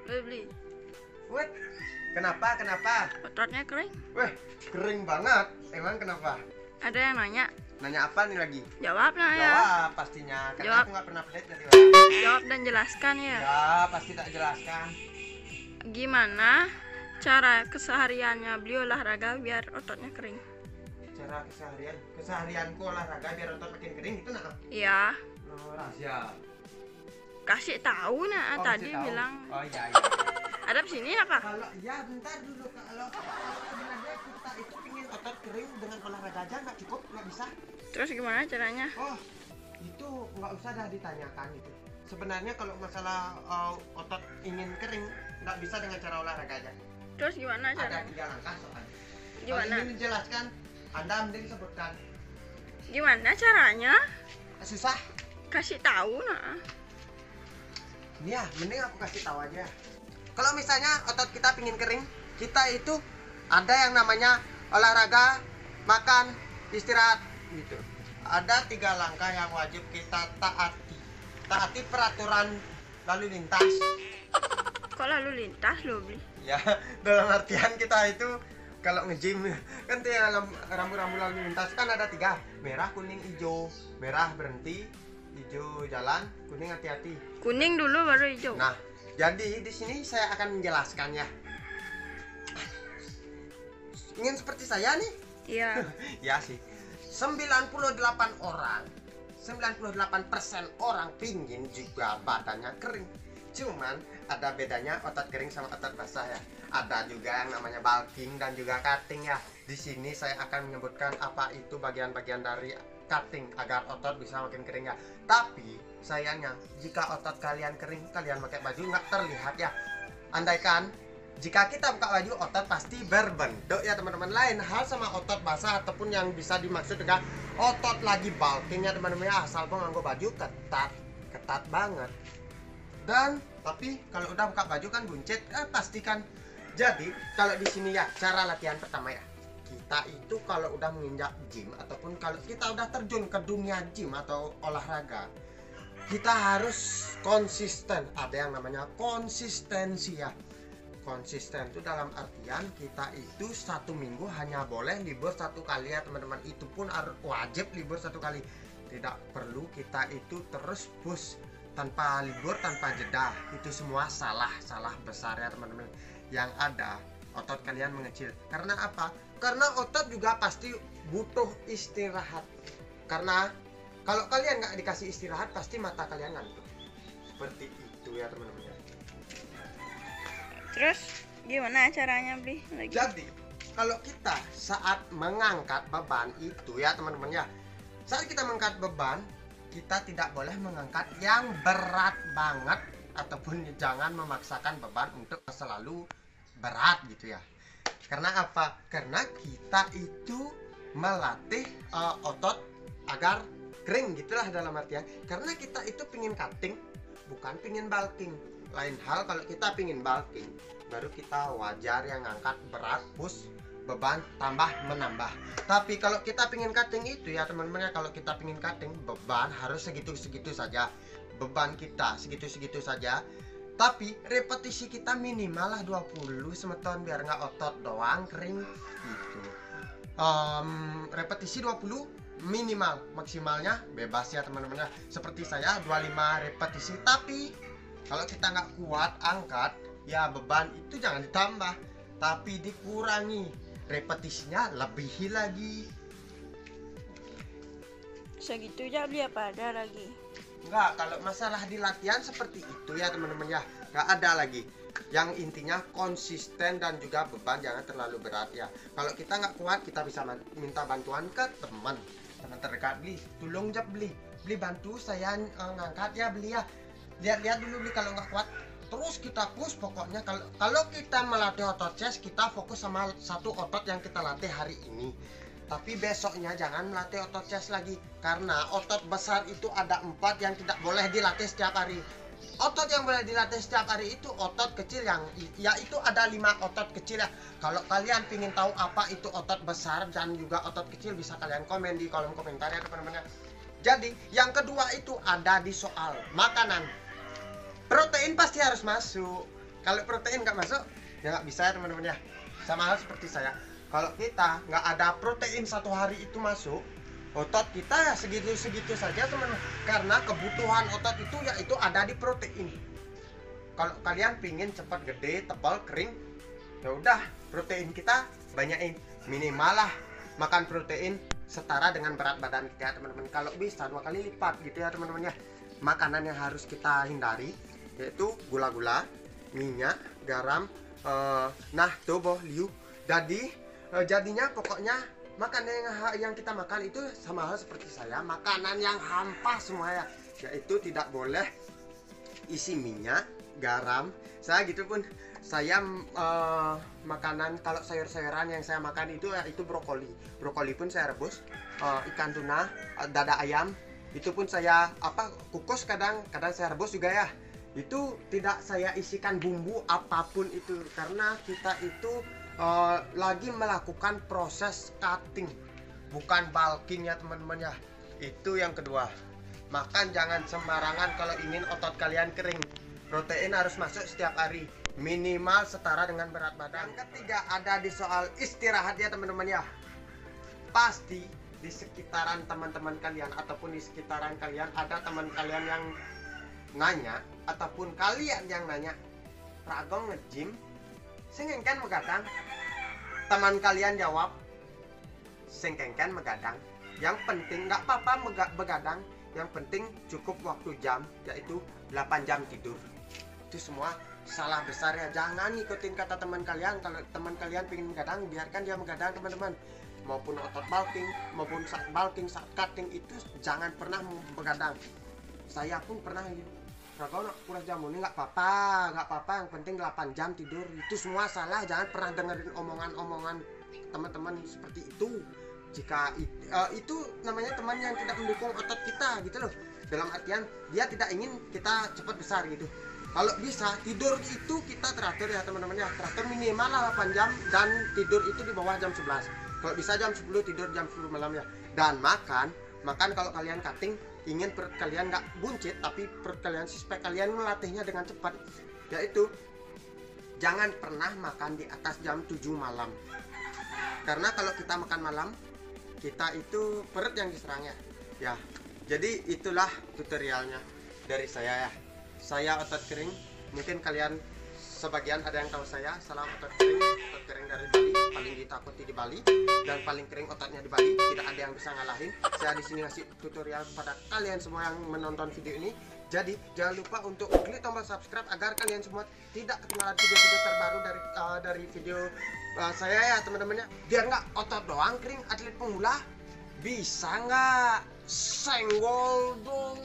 Beli. Wait, kenapa? Ototnya kering. Weh, kering banget. Emang kenapa? Ada yang nanya. Nanya apa nih lagi? Jawab nah ya. Jawab pastinya. Karena Jawab. aku nggak pernah pelit dari orang. Jawab dan jelaskan ya. Ya, pasti tak jelaskan. Gimana cara kesehariannya beli olahraga biar ototnya kering? Cara keseharianku olahraga biar otot makin kering itu nah. Iya. Oh, rahasia. Kasih tahu nah Oh, tadi kasih tahu. bilang. Oh iya. Ada di sini apa? Kalau ya bentar dulu, kalau sebenarnya kita itu pingin otot kering dengan olahraga aja nggak cukup, nggak bisa. Terus gimana caranya? Oh, itu nggak usah dah ditanyakan itu. Sebenarnya kalau masalah otot ingin kering nggak bisa dengan cara olahraga aja. Terus gimana Ada caranya? 3 langkah soalnya. Gimana? Kalau ingin dijelaskan, Anda mending sebutkan. Gimana caranya? Susah. Kasih tahu nah. Ini ya, mending aku kasih tahu aja. Kalau misalnya otot kita pingin kering, kita itu ada yang namanya olahraga, makan, istirahat gitu. Ada 3 langkah yang wajib kita taati. Taati peraturan lalu lintas. Kok lalu lintas lo beli? Ya, dalam artian kita itu kalau nge-gym kan tuh yang rambu-rambu lalu lintas kan ada 3, merah, kuning, hijau. Merah berhenti, hijau jalan, kuning hati-hati. Kuning dulu baru hijau. Nah, jadi di sini saya akan menjelaskan ya. Ingin seperti saya nih? Iya. Ya sih. 98% orang pingin juga badannya kering. Cuman ada bedanya otot kering sama otot basah ya. Ada juga yang namanya bulking dan juga cutting ya. Di sini saya akan menyebutkan apa itu bagian-bagian dari cutting agar otot bisa makin kering ya. Tapi sayangnya jika otot kalian kering, kalian pakai baju nggak terlihat ya. Andaikan jika kita buka baju, otot pasti berbentuk ya teman-teman. Lain hal sama otot basah ataupun yang bisa dimaksud dengan otot lagi bulking ya teman-teman ya. Asal pun nganggo baju ketat banget. Dan tapi kalau udah buka baju kan buncit, pastikan. Jadi kalau di sini ya cara latihan pertama ya. Kita itu kalau udah menginjak gym ataupun kalau kita udah terjun ke dunia gym atau olahraga, kita harus konsisten. Ada yang namanya konsistensi ya. Konsisten itu dalam artian kita itu 1 minggu hanya boleh libur 1 kali ya teman-teman. Itu pun wajib libur 1 kali. Tidak perlu kita itu terus push tanpa libur, tanpa jeda. Itu semua salah besar ya teman-teman. Yang ada otot kalian mengecil. Karena apa? Karena otot juga pasti butuh istirahat. Karena kalau kalian nggak dikasih istirahat, pasti mata kalian ngantuk. Seperti itu ya teman-teman. Terus gimana caranya beli lagi? Jadi kalau kita saat mengangkat beban itu ya teman-teman ya, saat kita mengangkat beban, kita tidak boleh mengangkat yang berat banget ataupun jangan memaksakan beban untuk selalu berat gitu ya. Karena apa? Karena kita itu melatih otot agar kering gitulah dalam artian. Karena kita itu pingin cutting, bukan pingin bulking. Lain hal kalau kita pingin bulking, baru kita wajar yang ngangkat berat, push, beban, tambah, menambah. Tapi kalau kita pingin cutting itu ya teman-teman ya, kalau kita pingin cutting, beban harus segitu-segitu saja. Beban kita segitu-segitu saja. Tapi repetisi kita minimal lah 20 semeton biar nggak otot doang kering gitu. Repetisi 20 minimal, maksimalnya bebas ya teman-teman ya. Seperti saya 25 repetisi. Tapi kalau kita nggak kuat angkat, ya beban itu jangan ditambah, tapi dikurangi. Repetisinya lebihi lagi. Segitu aja beli apa ada lagi? Enggak, kalau masalah di latihan seperti itu ya teman-teman ya. Nggak ada lagi. Yang intinya konsisten dan juga beban jangan terlalu berat ya. Kalau kita nggak kuat, kita bisa minta bantuan ke teman terdekat. Beli, tolong jap beli bantu saya ngangkat ya beli ya. Lihat dulu beli kalau nggak kuat. Terus kita push pokoknya. Kalau kita melatih otot chest, kita fokus sama satu otot yang kita latih hari ini. Tapi besoknya jangan melatih otot chest lagi. Karena otot besar itu ada 4 yang tidak boleh dilatih setiap hari. Otot yang boleh dilatih setiap hari itu otot kecil yang yaitu ada 5 otot kecil ya. Kalau kalian ingin tahu apa itu otot besar dan juga otot kecil, bisa kalian komen di kolom komentar ya teman-teman. Jadi yang kedua itu ada di soal makanan. Protein pasti harus masuk. Kalau protein nggak masuk ya nggak bisa ya teman-teman ya. Sama hal seperti saya, kalau kita nggak ada protein satu hari itu masuk, otot kita ya segitu-segitu saja teman-teman. Karena kebutuhan otot itu ya itu ada di protein. Kalau kalian pingin cepat gede, tebal, kering, ya udah protein kita banyakin, minimal lah makan protein setara dengan berat badan kita ya teman-teman. Kalau bisa 2 kali lipat gitu ya teman-teman ya. Makanan yang harus kita hindari yaitu gula-gula, minyak, garam, nah tuh liu. Jadi jadinya pokoknya makanan yang kita makan itu sama hal seperti saya, makanan yang hampa semua ya, yaitu tidak boleh isi minyak, garam. Saya gitu pun saya makanan kalau sayur-sayuran yang saya makan itu ya itu brokoli pun saya rebus, ikan tuna, dada ayam itu pun saya kukus, kadang saya rebus juga ya. Itu tidak saya isikan bumbu apapun itu, karena kita itu lagi melakukan proses cutting, bukan bulking ya teman-teman ya. Itu yang kedua. Makan jangan sembarangan kalau ingin otot kalian kering. Protein harus masuk setiap hari, minimal setara dengan berat badan. Yang ketiga ada di soal istirahat ya teman-teman ya. Pasti di sekitaran teman-teman kalian ataupun di sekitaran kalian ada teman kalian yang nanya, ataupun kalian yang nanya, Ragong nge-gym sengkengkan megadang. Teman kalian jawab, sengkengkan megadang. Yang penting nggak apa-apa begadang, yang penting cukup waktu jam, yaitu 8 jam tidur. Itu semua salah besar ya. Jangan ngikutin kata teman kalian. Kalau teman kalian pengen begadang, biarkan dia begadang teman-teman. Maupun otot bulking, maupun saat bulking, saat cutting, itu jangan pernah begadang. Saya pun pernah Ragong kurang jam ini nggak apa-apa, yang penting 8 jam tidur. Itu semua salah. Jangan pernah dengerin omongan-omongan teman-teman seperti itu. Jika itu namanya teman yang tidak mendukung otot kita gitu loh. Dalam artian dia tidak ingin kita cepat besar gitu. Kalau bisa tidur itu kita teratur ya teman-teman ya. Teratur minimal 8 jam dan tidur itu di bawah jam 11. Kalau bisa jam 10 tidur jam 10 malam ya. Dan makan kalau kalian cutting, ingin perut kalian nggak buncit tapi perut kalian supaya kalian melatihnya dengan cepat, yaitu jangan pernah makan di atas jam 7 malam. Karena kalau kita makan malam, kita itu perut yang diserang ya. Jadi itulah tutorialnya dari saya ya. Saya otot kering, mungkin kalian sebagian ada yang tahu saya. Salam otot kering dari Bali, paling ditakuti di Bali dan paling kering ototnya di Bali, tidak ada yang bisa ngalahin. Saya di sini ngasih tutorial kepada kalian semua yang menonton video ini. Jadi jangan lupa untuk klik tombol subscribe agar kalian semua tidak ketinggalan video-video terbaru dari video saya ya teman-teman ya. Biar nggak otot doang kering, atlet pemula bisa nggak senggol dong.